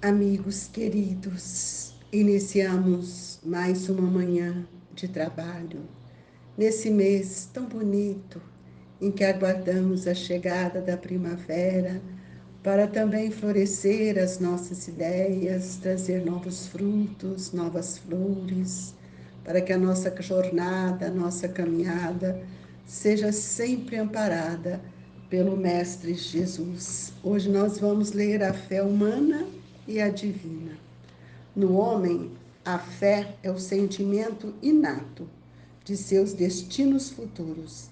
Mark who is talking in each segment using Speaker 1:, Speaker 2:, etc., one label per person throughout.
Speaker 1: Amigos queridos, iniciamos mais uma manhã de trabalho, nesse mês tão bonito em que aguardamos a chegada da primavera para também florescer as nossas ideias, trazer novos frutos, novas flores, para que a nossa jornada, a nossa caminhada seja sempre amparada pelo Mestre Jesus. Hoje nós vamos ler a fé humana e a divina. No homem, a fé é o sentimento inato de seus destinos futuros.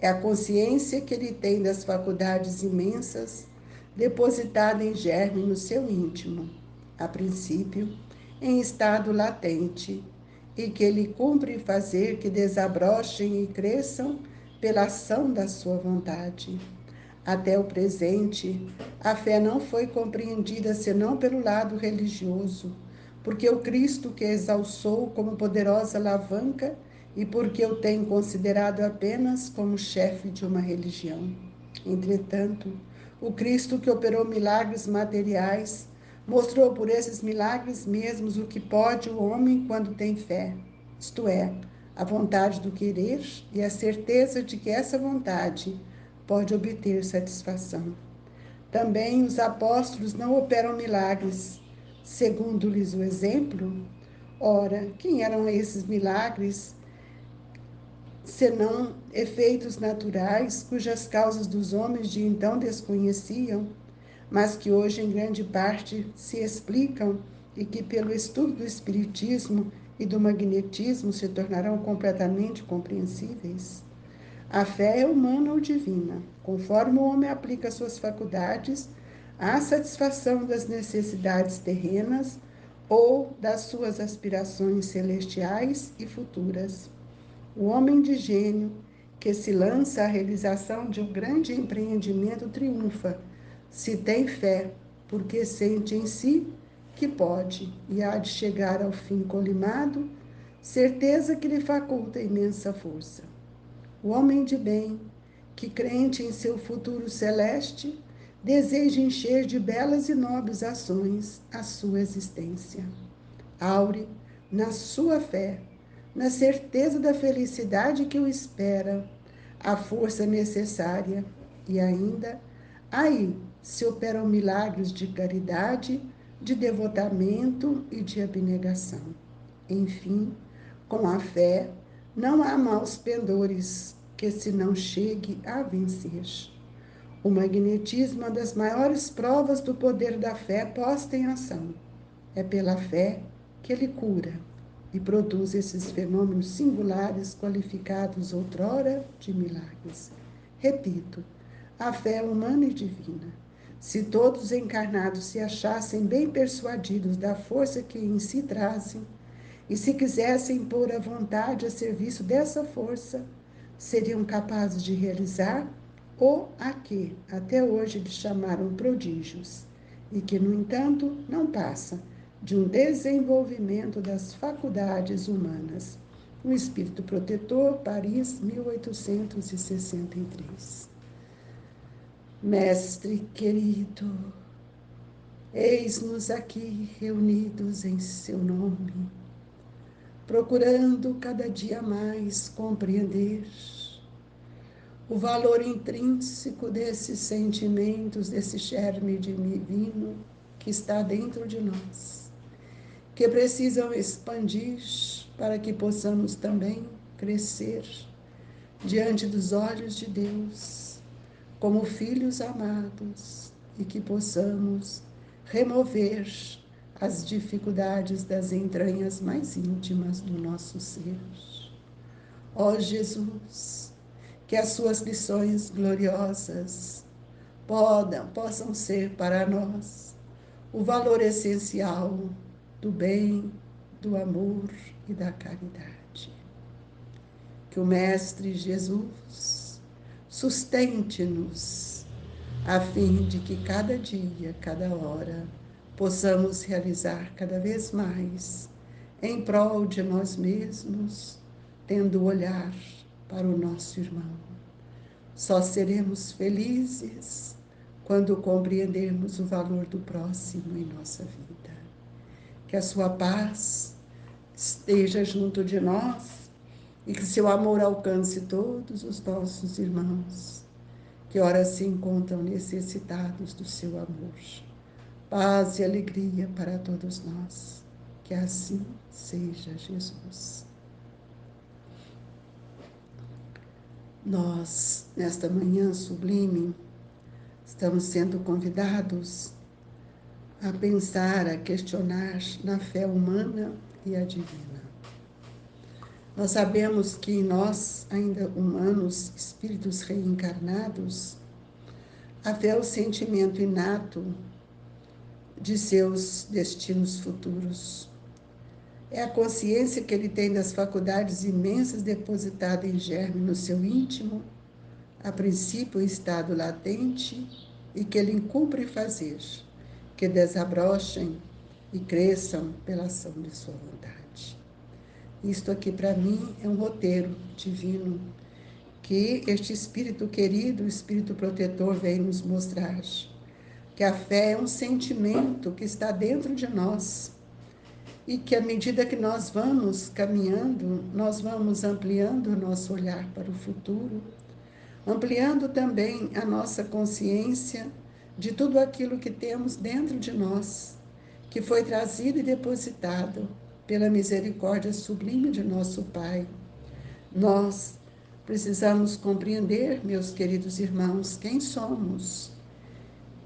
Speaker 1: É a consciência que ele tem das faculdades imensas depositada em germe no seu íntimo, a princípio, em estado latente, e que ele cumpre fazer que desabrochem e cresçam pela ação da sua vontade. Até o presente, a fé não foi compreendida senão pelo lado religioso, porque o Cristo que exalçou como poderosa alavanca e porque o tem considerado apenas como chefe de uma religião. Entretanto, o Cristo que operou milagres materiais mostrou por esses milagres mesmos o que pode o homem quando tem fé, isto é, a vontade do querer e a certeza de que essa vontade pode obter satisfação. Também os apóstolos não operam milagres, segundo-lhes o exemplo. Ora, quem eram esses milagres, senão efeitos naturais, cujas causas dos homens de então desconheciam, mas que hoje em grande parte se explicam e que pelo estudo do espiritismo e do magnetismo se tornarão completamente compreensíveis? A fé é humana ou divina, conforme o homem aplica suas faculdades à satisfação das necessidades terrenas ou das suas aspirações celestiais e futuras. O homem de gênio que se lança à realização de um grande empreendimento triunfa, se tem fé, porque sente em si que pode e há de chegar ao fim colimado, certeza que lhe faculta imensa força. O homem de bem, que crente em seu futuro celeste, deseja encher de belas e nobres ações a sua existência. Aure na sua fé, na certeza da felicidade que o espera, a força necessária e ainda aí se operam milagres de caridade, de devotamento e de abnegação. Enfim, com a fé não há maus pendores que se não chegue a vencer. O magnetismo é uma das maiores provas do poder da fé posta em ação. É pela fé que ele cura e produz esses fenômenos singulares qualificados outrora de milagres. Repito, a fé é humana e divina. Se todos os encarnados se achassem bem persuadidos da força que em si trazem, e se quisessem pôr a vontade a serviço dessa força, seriam capazes de realizar o a que até hoje lhes chamaram prodígios, e que, no entanto, não passa de um desenvolvimento das faculdades humanas. O Espírito Protetor, Paris, 1863. Mestre querido, eis-nos aqui reunidos em seu nome, procurando cada dia mais compreender o valor intrínseco desses sentimentos, desse germe divino que está dentro de nós, que precisam expandir para que possamos também crescer diante dos olhos de Deus, como filhos amados, e que possamos remover as dificuldades das entranhas mais íntimas do nosso ser. Ó Jesus, que as suas lições gloriosas possam ser para nós o valor essencial do bem, do amor e da caridade. Que o Mestre Jesus sustente-nos a fim de que cada dia, cada hora, possamos realizar cada vez mais em prol de nós mesmos, tendo o olhar para o nosso irmão. Só seremos felizes quando compreendermos o valor do próximo em nossa vida. Que a sua paz esteja junto de nós e que seu amor alcance todos os nossos irmãos, que ora se encontram necessitados do seu amor. Paz e alegria para todos nós. Que assim seja, Jesus. Nós, nesta manhã sublime, estamos sendo convidados a pensar, a questionar na fé humana e a divina. Nós sabemos que em nós, ainda humanos, espíritos reencarnados, a fé é o sentimento inato de seus destinos futuros. É a consciência que ele tem das faculdades imensas depositadas em germe no seu íntimo, a princípio em estado latente, e que ele incumpre fazer, que desabrochem e cresçam pela ação de sua vontade. Isto aqui para mim é um roteiro divino que este Espírito querido, o Espírito protetor, vem nos mostrar. Que a fé é um sentimento que está dentro de nós e que à medida que nós vamos caminhando, nós vamos ampliando o nosso olhar para o futuro, ampliando também a nossa consciência de tudo aquilo que temos dentro de nós, que foi trazido e depositado pela misericórdia sublime de nosso Pai. Nós precisamos compreender, meus queridos irmãos, quem somos,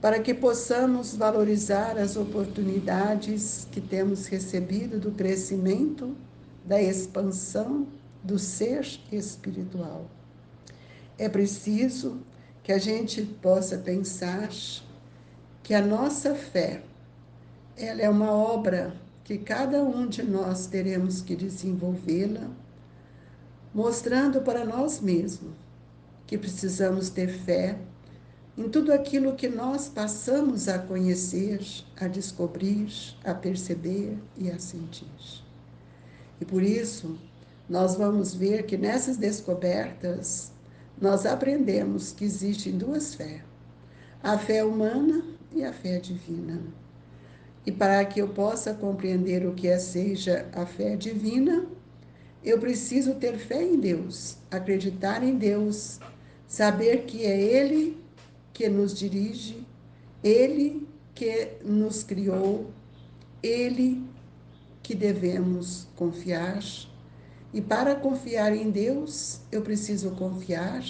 Speaker 1: para que possamos valorizar as oportunidades que temos recebido do crescimento, da expansão do ser espiritual. É preciso que a gente possa pensar que a nossa fé, ela é uma obra que cada um de nós teremos que desenvolvê-la, mostrando para nós mesmos que precisamos ter fé em tudo aquilo que nós passamos a conhecer, a descobrir, a perceber e a sentir. E por isso, nós vamos ver que nessas descobertas, nós aprendemos que existem duas fés: a fé humana e a fé divina. E para que eu possa compreender o que seja a fé divina, eu preciso ter fé em Deus, acreditar em Deus, saber que é Ele que nos dirige, Ele que nos criou, Ele que devemos confiar. E para confiar em Deus, eu preciso confiar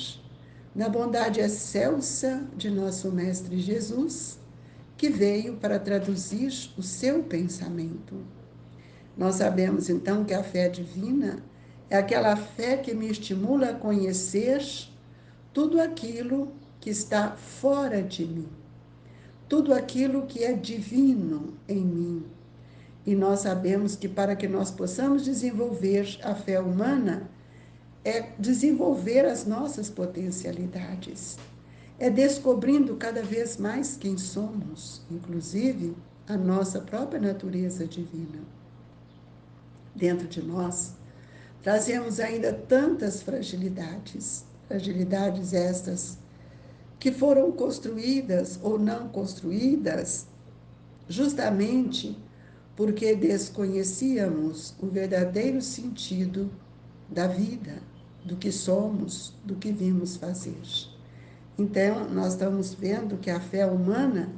Speaker 1: na bondade excelsa de nosso Mestre Jesus, que veio para traduzir o seu pensamento. Nós sabemos então que a fé divina é aquela fé que me estimula a conhecer tudo aquilo que está fora de mim, tudo aquilo que é divino em mim. E nós sabemos que para que nós possamos desenvolver a fé humana, é desenvolver as nossas potencialidades, é descobrindo cada vez mais quem somos, inclusive a nossa própria natureza divina. Dentro de nós, trazemos ainda tantas fragilidades, fragilidades estas que foram construídas ou não construídas justamente porque desconhecíamos o verdadeiro sentido da vida, do que somos, do que vimos fazer. Então, nós estamos vendo que a fé humana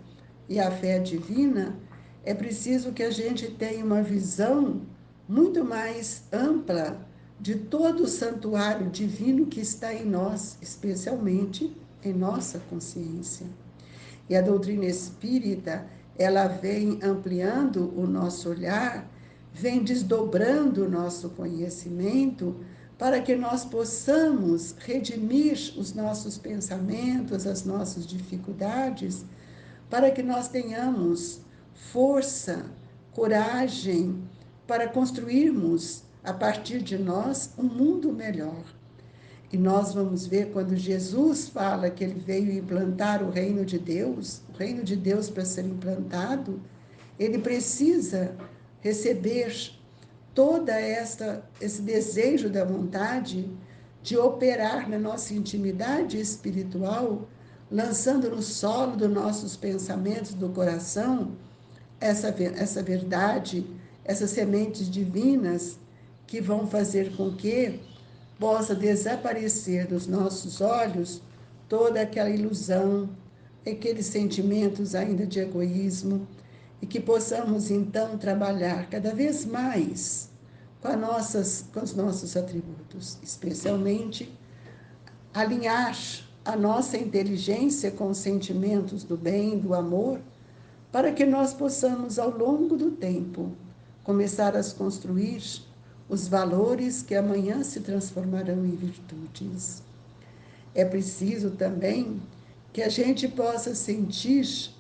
Speaker 1: e a fé divina, é preciso que a gente tenha uma visão muito mais ampla de todo o santuário divino que está em nós, especialmente em nossa consciência. E a doutrina espírita, ela vem ampliando o nosso olhar, vem desdobrando o nosso conhecimento, para que nós possamos redimir os nossos pensamentos, as nossas dificuldades, para que nós tenhamos força, coragem para construirmos, a partir de nós, um mundo melhor. E nós vamos ver quando Jesus fala que ele veio implantar o reino de Deus, para ser implantado, ele precisa receber toda esse desejo da vontade de operar na nossa intimidade espiritual lançando no solo dos nossos pensamentos, do coração, essa verdade, essas sementes divinas que vão fazer com que possa desaparecer dos nossos olhos toda aquela ilusão, aqueles sentimentos ainda de egoísmo, e que possamos então trabalhar cada vez mais com os nossos atributos, especialmente alinhar a nossa inteligência com os sentimentos do bem, do amor, para que nós possamos, ao longo do tempo, começar a construir os valores que amanhã se transformarão em virtudes. É preciso também que a gente possa sentir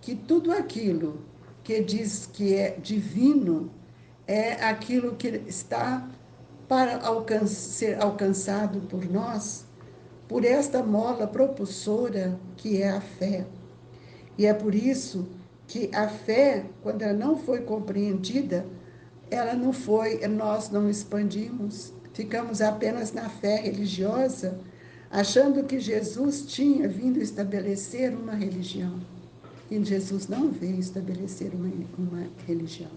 Speaker 1: que tudo aquilo que diz que é divino é aquilo que está para ser alcançado por nós, por esta mola propulsora que é a fé. E é por isso que a fé, quando ela não foi compreendida, nós não expandimos, ficamos apenas na fé religiosa, achando que Jesus tinha vindo estabelecer uma religião. E Jesus não veio estabelecer uma religião.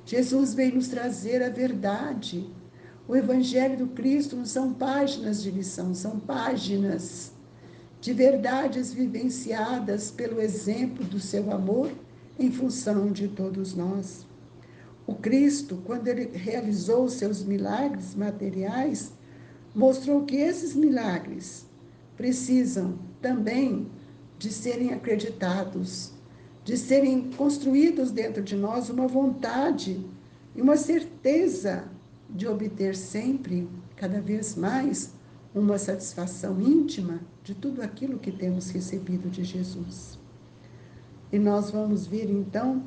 Speaker 1: Jesus veio nos trazer a verdade. O Evangelho do Cristo não são páginas de lição, são páginas de verdades vivenciadas pelo exemplo do seu amor em função de todos nós. O Cristo, quando ele realizou os seus milagres materiais, mostrou que esses milagres precisam também de serem acreditados, de serem construídos dentro de nós uma vontade e uma certeza de obter sempre, cada vez mais, uma satisfação íntima de tudo aquilo que temos recebido de Jesus. E nós vamos ver, então,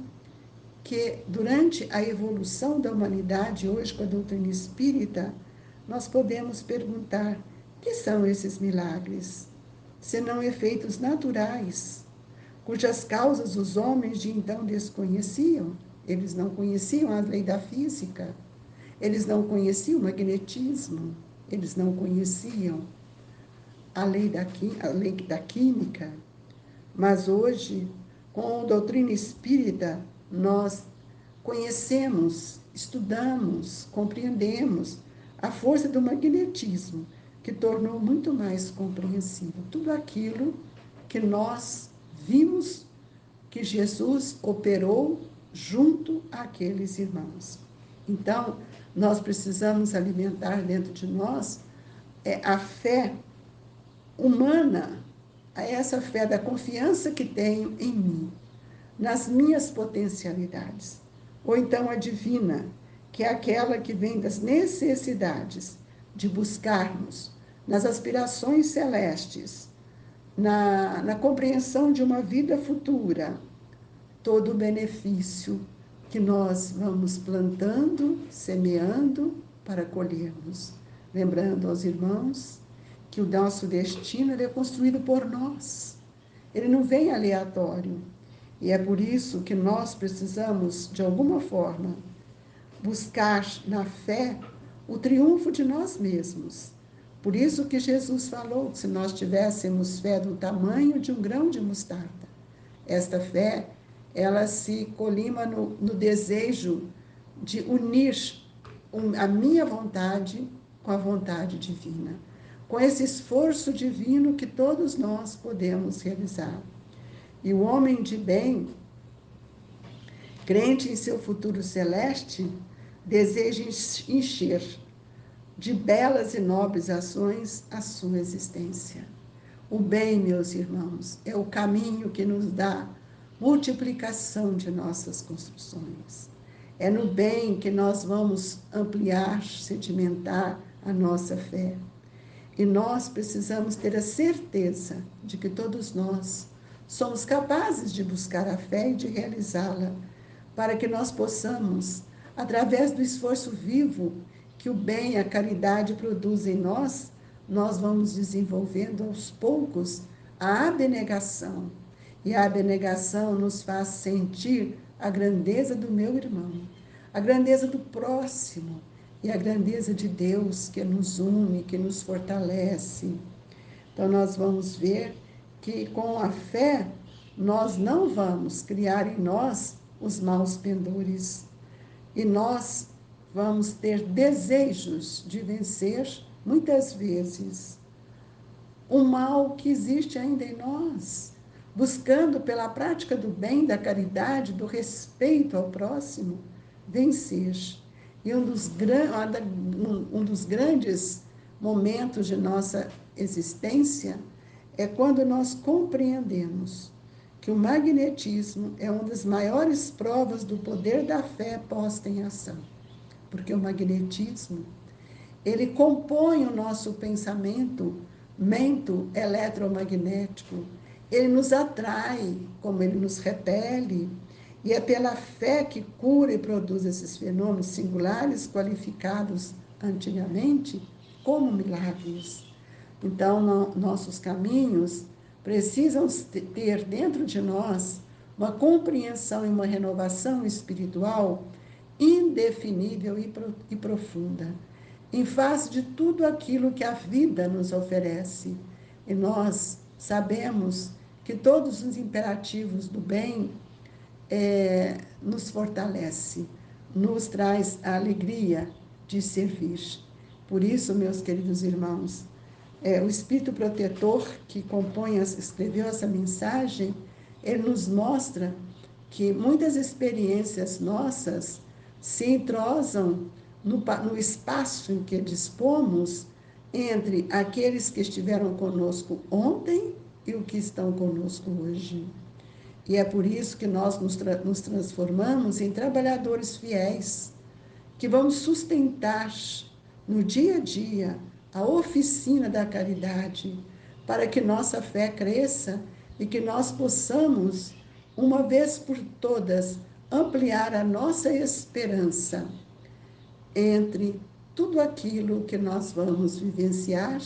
Speaker 1: que durante a evolução da humanidade, hoje com a doutrina espírita, nós podemos perguntar: que são esses milagres? Senão efeitos naturais, cujas causas os homens de então desconheciam. Eles não conheciam a lei da física, eles não conheciam o magnetismo, eles não conheciam a lei da química. Mas hoje, com a doutrina espírita, nós conhecemos, estudamos, compreendemos a força do magnetismo, que tornou muito mais compreensível tudo aquilo que nós vimos que Jesus operou junto àqueles irmãos. Então, nós precisamos alimentar dentro de nós a fé humana, a essa fé da confiança que tenho em mim, nas minhas potencialidades. Ou então a divina, que é aquela que vem das necessidades de buscarmos nas aspirações celestes, na compreensão de uma vida futura, todo o benefício que nós vamos plantando, semeando para colhermos. Lembrando aos irmãos que o nosso destino é construído por nós. Ele não vem aleatório. E é por isso que nós precisamos, de alguma forma, buscar na fé o triunfo de nós mesmos. Por isso que Jesus falou que se nós tivéssemos fé do tamanho de um grão de mostarda, esta fé, ela se colima no desejo de unir a minha vontade com a vontade divina, com esse esforço divino que todos nós podemos realizar. E o homem de bem, crente em seu futuro celeste, deseja encher de belas e nobres ações a sua existência. O bem, meus irmãos, é o caminho que nos dá multiplicação de nossas construções. É no bem que nós vamos ampliar, sedimentar a nossa fé. E nós precisamos ter a certeza de que todos nós somos capazes de buscar a fé e de realizá-la, para que nós possamos, através do esforço vivo que o bem e a caridade produzem em nós, nós vamos desenvolvendo aos poucos a abnegação. E a abnegação nos faz sentir a grandeza do meu irmão, a grandeza do próximo e a grandeza de Deus que nos une, que nos fortalece. Então, nós vamos ver que com a fé nós não vamos criar em nós os maus pendores e nós vamos ter desejos de vencer, muitas vezes, o mal que existe ainda em nós, buscando pela prática do bem, da caridade, do respeito ao próximo, vencer. E um dos grandes momentos de nossa existência é quando nós compreendemos que o magnetismo é uma das maiores provas do poder da fé posta em ação. Porque o magnetismo, ele compõe o nosso pensamento, mento eletromagnético, ele nos atrai, como ele nos repele, e é pela fé que cura e produz esses fenômenos singulares, qualificados antigamente como milagres. Então, nossos caminhos precisam ter dentro de nós uma compreensão e uma renovação espiritual indefinível e profunda, em face de tudo aquilo que a vida nos oferece. E nós sabemos que todos os imperativos do bem nos fortalece, nos traz a alegria de servir. Por isso, meus queridos irmãos, o Espírito Protetor que escreveu essa mensagem, ele nos mostra que muitas experiências nossas se entrosam no espaço em que dispomos entre aqueles que estiveram conosco ontem e o que estão conosco hoje. E é por isso que nós nos transformamos em trabalhadores fiéis, que vamos sustentar no dia a dia a oficina da caridade, para que nossa fé cresça e que nós possamos, uma vez por todas, ampliar a nossa esperança entre tudo aquilo que nós vamos vivenciar,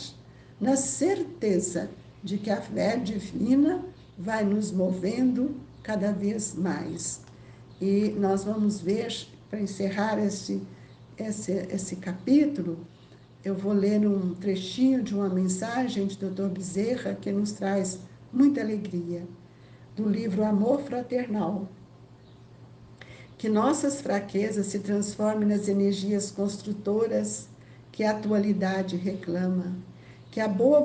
Speaker 1: na certeza de que a fé divina vai nos movendo cada vez mais. E nós vamos ver, para encerrar esse capítulo, eu vou ler um trechinho de uma mensagem de Dr. Bezerra que nos traz muita alegria, do livro Amor Fraternal. Que nossas fraquezas se transformem nas energias construtoras que a atualidade reclama. Que a boa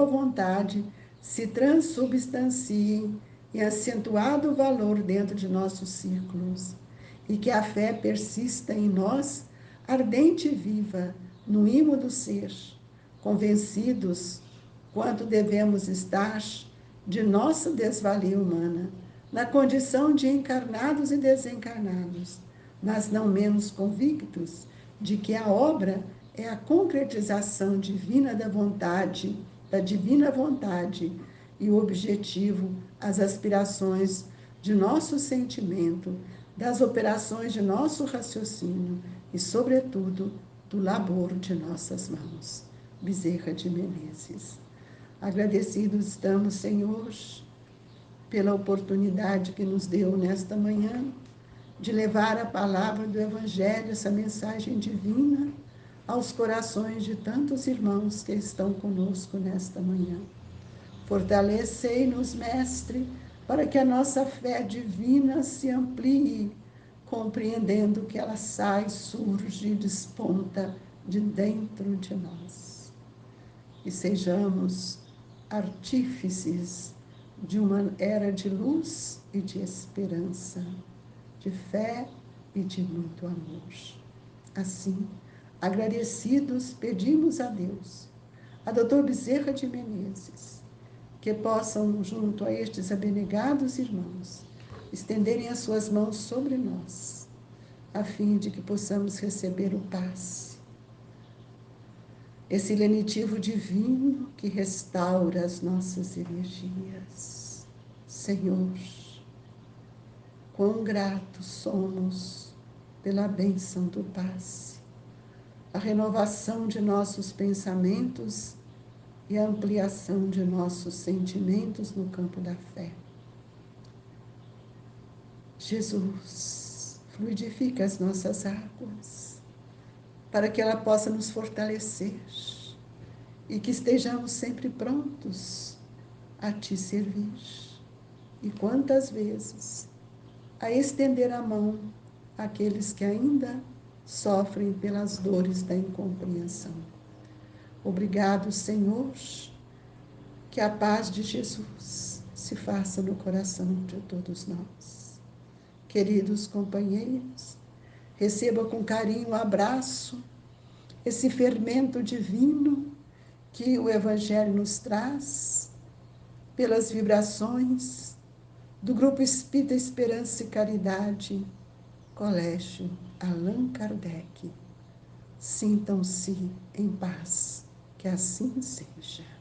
Speaker 1: vontade se transubstancie em acentuado valor dentro de nossos círculos. E que a fé persista em nós, ardente e viva, no imo do ser, convencidos quanto devemos estar de nossa desvalia humana, na condição de encarnados e desencarnados, mas não menos convictos de que a obra é a concretização divina da divina vontade, e o objetivo, as aspirações de nosso sentimento, das operações de nosso raciocínio e, sobretudo, do labor de nossas mãos. Bezerra de Menezes. Agradecidos estamos, Senhor, pela oportunidade que nos deu nesta manhã de levar a palavra do Evangelho, essa mensagem divina, aos corações de tantos irmãos que estão conosco nesta manhã. Fortalecei-nos, Mestre, para que a nossa fé divina se amplie, compreendendo que ela sai, surge e desponta de dentro de nós. E sejamos artífices de uma era de luz e de esperança, de fé e de muito amor. Assim, agradecidos, pedimos a Deus, a Dr. Bezerra de Menezes, que possam, junto a estes abnegados irmãos, estenderem as suas mãos sobre nós, a fim de que possamos receber o passe, esse lenitivo divino que restaura as nossas energias. Senhor, quão gratos somos pela bênção do passe, a renovação de nossos pensamentos e a ampliação de nossos sentimentos no campo da fé. Jesus, fluidifica as nossas águas, para que ela possa nos fortalecer e que estejamos sempre prontos a te servir. E quantas vezes a estender a mão àqueles que ainda sofrem pelas dores da incompreensão. Obrigado, Senhor, que a paz de Jesus se faça no coração de todos nós. Queridos companheiros, receba com carinho um abraço, esse fermento divino que o Evangelho nos traz, pelas vibrações do Grupo Espírita Esperança e Caridade, Colégio Allan Kardec. Sintam-se em paz, que assim seja.